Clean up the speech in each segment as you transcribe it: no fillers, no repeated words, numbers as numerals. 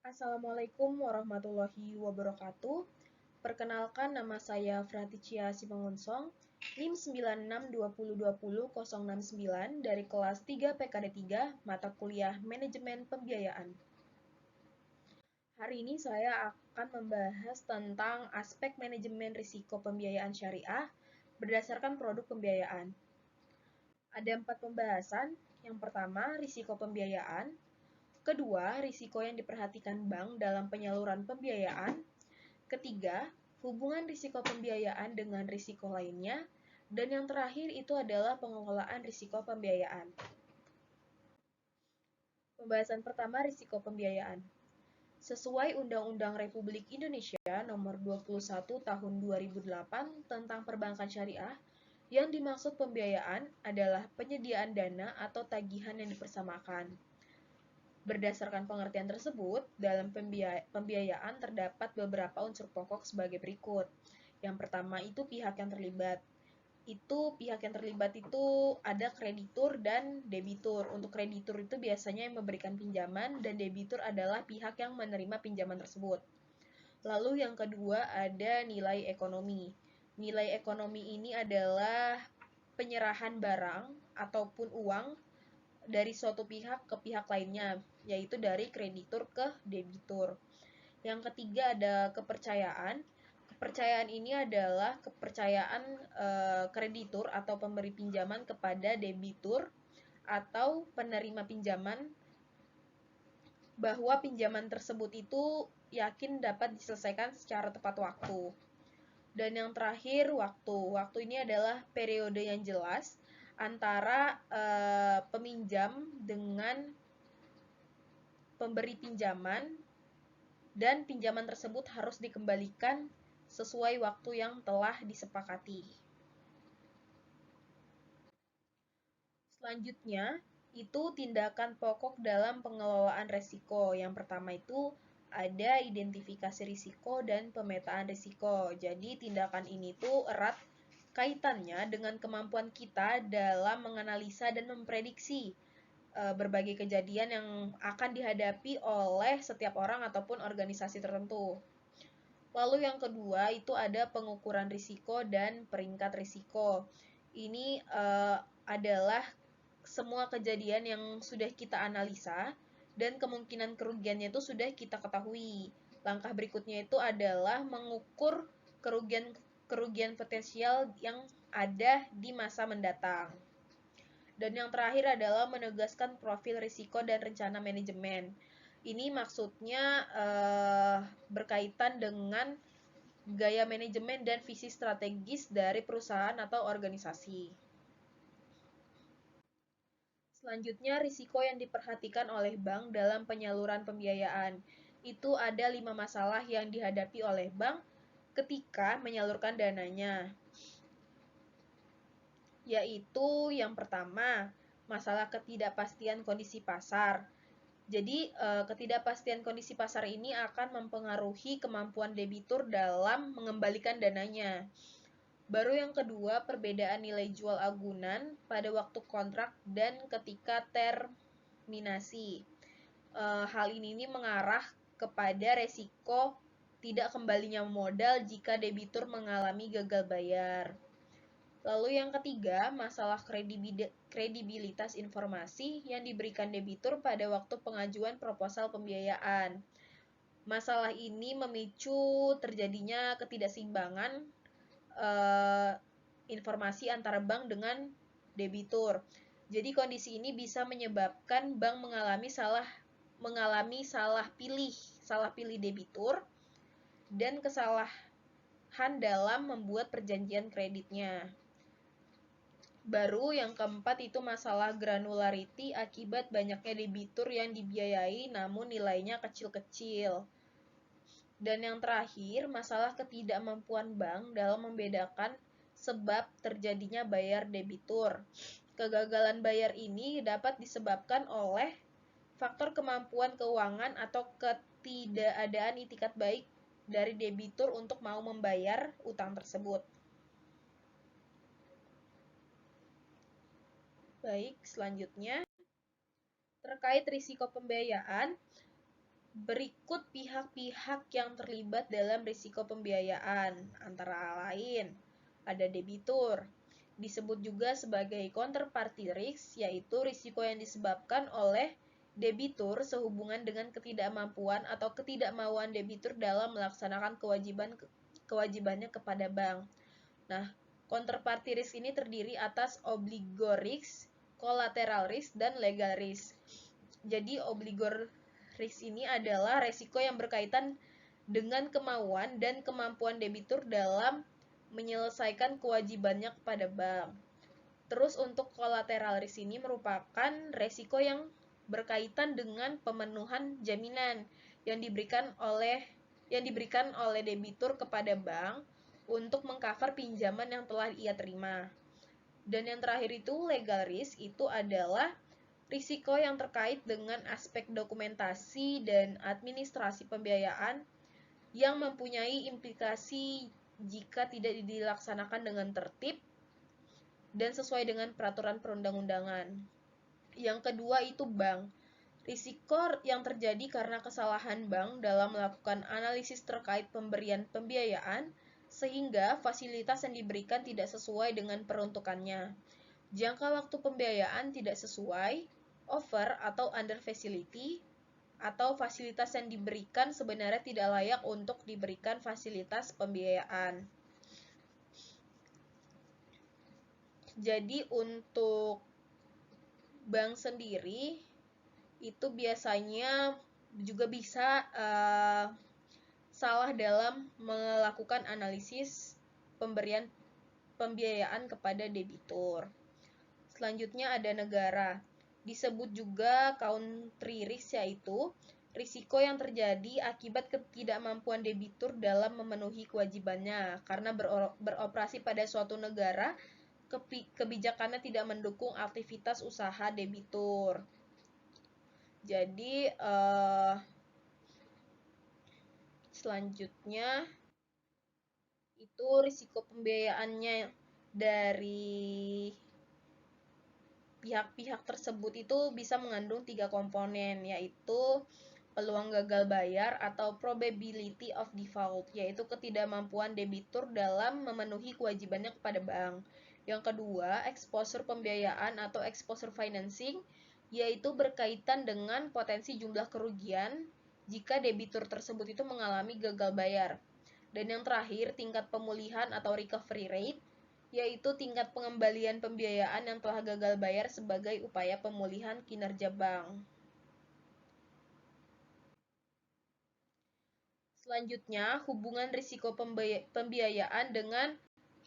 Assalamualaikum warahmatullahi wabarakatuh. Perkenalkan, nama saya Fraticia Simangunsong, NIM 9620200069 dari kelas 3 PKD 3, mata kuliah Manajemen Pembiayaan. Hari ini saya akan membahas tentang aspek manajemen risiko pembiayaan syariah berdasarkan produk pembiayaan. Ada 4 pembahasan. Yang pertama, risiko pembiayaan. Kedua, risiko yang diperhatikan bank dalam penyaluran pembiayaan. Ketiga, hubungan risiko pembiayaan dengan risiko lainnya. Dan yang terakhir itu adalah pengelolaan risiko pembiayaan. Pembahasan pertama, risiko pembiayaan. Sesuai Undang-Undang Republik Indonesia Nomor 21 Tahun 2008 tentang Perbankan Syariah, yang dimaksud pembiayaan adalah penyediaan dana atau tagihan yang dipersamakan. Berdasarkan pengertian tersebut, dalam pembiayaan terdapat beberapa unsur pokok sebagai berikut. Yang pertama itu pihak yang terlibat. Pihak yang terlibat itu ada kreditur dan debitur. Untuk kreditur itu biasanya yang memberikan pinjaman dan debitur adalah pihak yang menerima pinjaman tersebut. Lalu yang kedua ada nilai ekonomi. Nilai ekonomi ini adalah penyerahan barang ataupun uang dari suatu pihak ke pihak lainnya, yaitu dari kreditur ke debitur. Yang ketiga ada kepercayaan. Kepercayaan ini adalah kepercayaan kreditur atau pemberi pinjaman kepada debitur atau penerima pinjaman bahwa pinjaman tersebut itu yakin dapat diselesaikan secara tepat waktu. Dan yang terakhir, waktu. Waktu ini adalah periode yang jelas antara peminjam dengan pemberi pinjaman, dan pinjaman tersebut harus dikembalikan sesuai waktu yang telah disepakati. Selanjutnya, itu tindakan pokok dalam pengelolaan risiko. Yang pertama itu ada identifikasi risiko dan pemetaan risiko. Jadi tindakan ini tuh erat kaitannya dengan kemampuan kita dalam menganalisa dan memprediksi berbagai kejadian yang akan dihadapi oleh setiap orang ataupun organisasi tertentu. Lalu yang kedua itu ada pengukuran risiko dan peringkat risiko. Ini adalah semua kejadian yang sudah kita analisa dan kemungkinan kerugiannya itu sudah kita ketahui. Langkah berikutnya itu adalah mengukur kerugian potensial yang ada di masa mendatang. Dan yang terakhir adalah menegaskan profil risiko dan rencana manajemen. Ini maksudnya berkaitan dengan gaya manajemen dan visi strategis dari perusahaan atau organisasi. Selanjutnya, risiko yang diperhatikan oleh bank dalam penyaluran pembiayaan. Itu ada 5 masalah yang dihadapi oleh bank ketika menyalurkan dananya. Yaitu yang pertama, masalah ketidakpastian kondisi pasar. Jadi, ketidakpastian kondisi pasar ini akan mempengaruhi kemampuan debitur dalam mengembalikan dananya. Baru yang kedua, perbedaan nilai jual agunan pada waktu kontrak dan ketika terminasi. Hal ini mengarah kepada resiko tidak kembalinya modal jika debitur mengalami gagal bayar. Lalu yang ketiga, masalah kredibilitas informasi yang diberikan debitur pada waktu pengajuan proposal pembiayaan. Masalah ini memicu terjadinya ketidakseimbangan informasi antara bank dengan debitur. Jadi kondisi ini bisa menyebabkan bank mengalami salah pilih debitur dan kesalahan dalam membuat perjanjian kreditnya. Baru yang keempat itu masalah granularity akibat banyaknya debitur yang dibiayai namun nilainya kecil-kecil. Dan yang terakhir, masalah ketidakmampuan bank dalam membedakan sebab terjadinya bayar debitur. Kegagalan bayar ini dapat disebabkan oleh faktor kemampuan keuangan atau ketidakadaan itikat baik dari debitur untuk mau membayar utang tersebut. Baik, selanjutnya terkait risiko pembiayaan, Berikut pihak-pihak yang terlibat dalam risiko pembiayaan, antara lain ada debitur, disebut juga sebagai counterparty risk, yaitu risiko yang disebabkan oleh debitur sehubungan dengan ketidakmampuan atau ketidakmauan debitur dalam melaksanakan kewajibannya kepada bank. Nah, counterparty risk ini terdiri atas obligor risk, collateral risk, dan legal risk. Jadi obligor risk ini adalah resiko yang berkaitan dengan kemauan dan kemampuan debitur dalam menyelesaikan kewajibannya kepada bank. Terus untuk collateral risk ini merupakan resiko yang berkaitan dengan pemenuhan jaminan yang diberikan oleh debitur kepada bank untuk mengcover pinjaman yang telah ia terima. Dan yang terakhir itu legal risk, itu adalah risiko yang terkait dengan aspek dokumentasi dan administrasi pembiayaan yang mempunyai implikasi jika tidak dilaksanakan dengan tertib dan sesuai dengan peraturan perundang-undangan. Yang kedua itu bank. Risiko yang terjadi karena kesalahan bank dalam melakukan analisis terkait pemberian pembiayaan sehingga fasilitas yang diberikan tidak sesuai dengan peruntukannya. Jangka waktu pembiayaan tidak sesuai, over atau under facility, atau fasilitas yang diberikan sebenarnya tidak layak untuk diberikan fasilitas pembiayaan. Jadi untuk bank sendiri itu biasanya juga bisa salah dalam melakukan analisis pemberian pembiayaan kepada debitur. Selanjutnya ada negara. Disebut juga country risk, yaitu risiko yang terjadi akibat ketidakmampuan debitur dalam memenuhi kewajibannya karena beroperasi pada suatu negara, kebijakannya tidak mendukung aktivitas usaha debitur. Jadi selanjutnya itu risiko pembiayaannya dari pihak-pihak tersebut itu bisa mengandung 3 komponen, yaitu peluang gagal bayar atau probability of default, yaitu ketidakmampuan debitur dalam memenuhi kewajibannya kepada bank. Yang kedua, exposure pembiayaan atau exposure financing, yaitu berkaitan dengan potensi jumlah kerugian jika debitur tersebut itu mengalami gagal bayar. Dan yang terakhir, tingkat pemulihan atau recovery rate, yaitu tingkat pengembalian pembiayaan yang telah gagal bayar sebagai upaya pemulihan kinerja bank. Selanjutnya, hubungan risiko pembiayaan dengan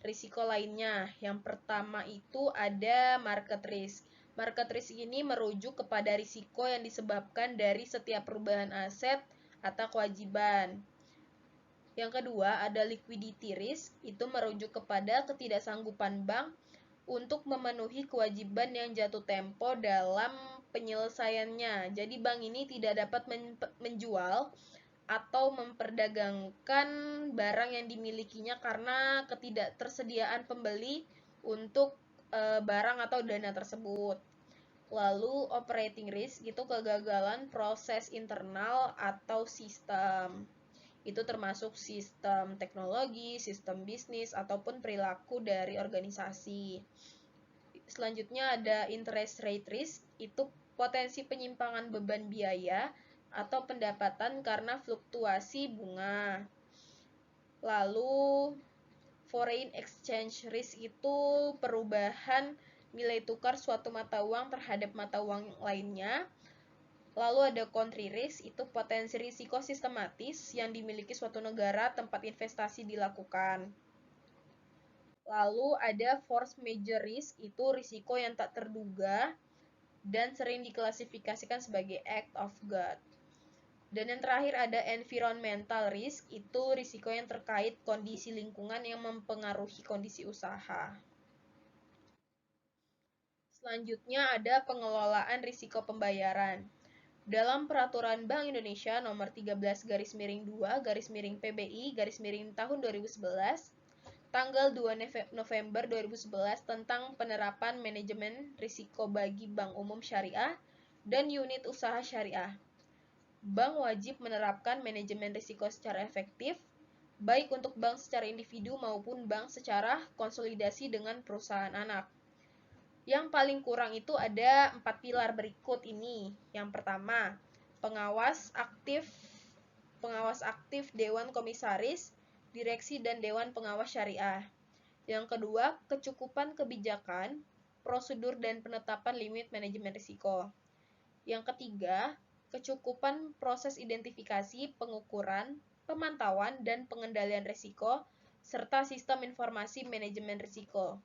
risiko lainnya. Yang pertama itu ada market risk. Market risk ini merujuk kepada risiko yang disebabkan dari setiap perubahan aset atau kewajiban. Yang kedua, ada liquidity risk, itu merujuk kepada ketidaksanggupan bank untuk memenuhi kewajiban yang jatuh tempo dalam penyelesaiannya. Jadi bank ini tidak dapat menjual atau memperdagangkan barang yang dimilikinya karena ketidaktersediaan pembeli untuk barang atau dana tersebut. Lalu operating risk itu kegagalan proses internal atau sistem. Itu termasuk sistem teknologi, sistem bisnis, ataupun perilaku dari organisasi. Selanjutnya ada interest rate risk, itu potensi penyimpangan beban biaya atau pendapatan karena fluktuasi bunga. Lalu foreign exchange risk itu perubahan nilai tukar suatu mata uang terhadap mata uang lainnya. Lalu ada country risk, itu potensi risiko sistematis yang dimiliki suatu negara tempat investasi dilakukan. Lalu ada force major risk, itu risiko yang tak terduga dan sering diklasifikasikan sebagai act of God. Dan yang terakhir ada environmental risk, itu risiko yang terkait kondisi lingkungan yang mempengaruhi kondisi usaha. Selanjutnya ada pengelolaan risiko pembayaran. Dalam Peraturan Bank Indonesia Nomor 13/2/PBI tahun 2011, tanggal 2 November 2011 tentang penerapan manajemen risiko bagi bank umum syariah dan unit usaha syariah. bank wajib menerapkan manajemen risiko secara efektif, baik untuk bank secara individu maupun bank secara konsolidasi dengan perusahaan anak. Yang paling kurang itu ada 4 pilar berikut ini. Yang pertama, pengawas aktif Dewan Komisaris, Direksi dan Dewan Pengawas Syariah. Yang kedua, kecukupan kebijakan, prosedur dan penetapan limit manajemen risiko. Yang ketiga, kecukupan proses identifikasi, pengukuran, pemantauan, dan pengendalian risiko, serta sistem informasi manajemen risiko.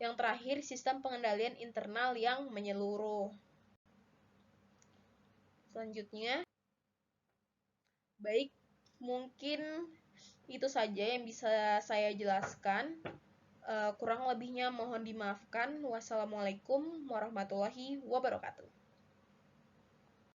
Yang terakhir, sistem pengendalian internal yang menyeluruh. Selanjutnya, baik, mungkin itu saja yang bisa saya jelaskan. Kurang lebihnya mohon dimaafkan. Wassalamualaikum warahmatullahi wabarakatuh.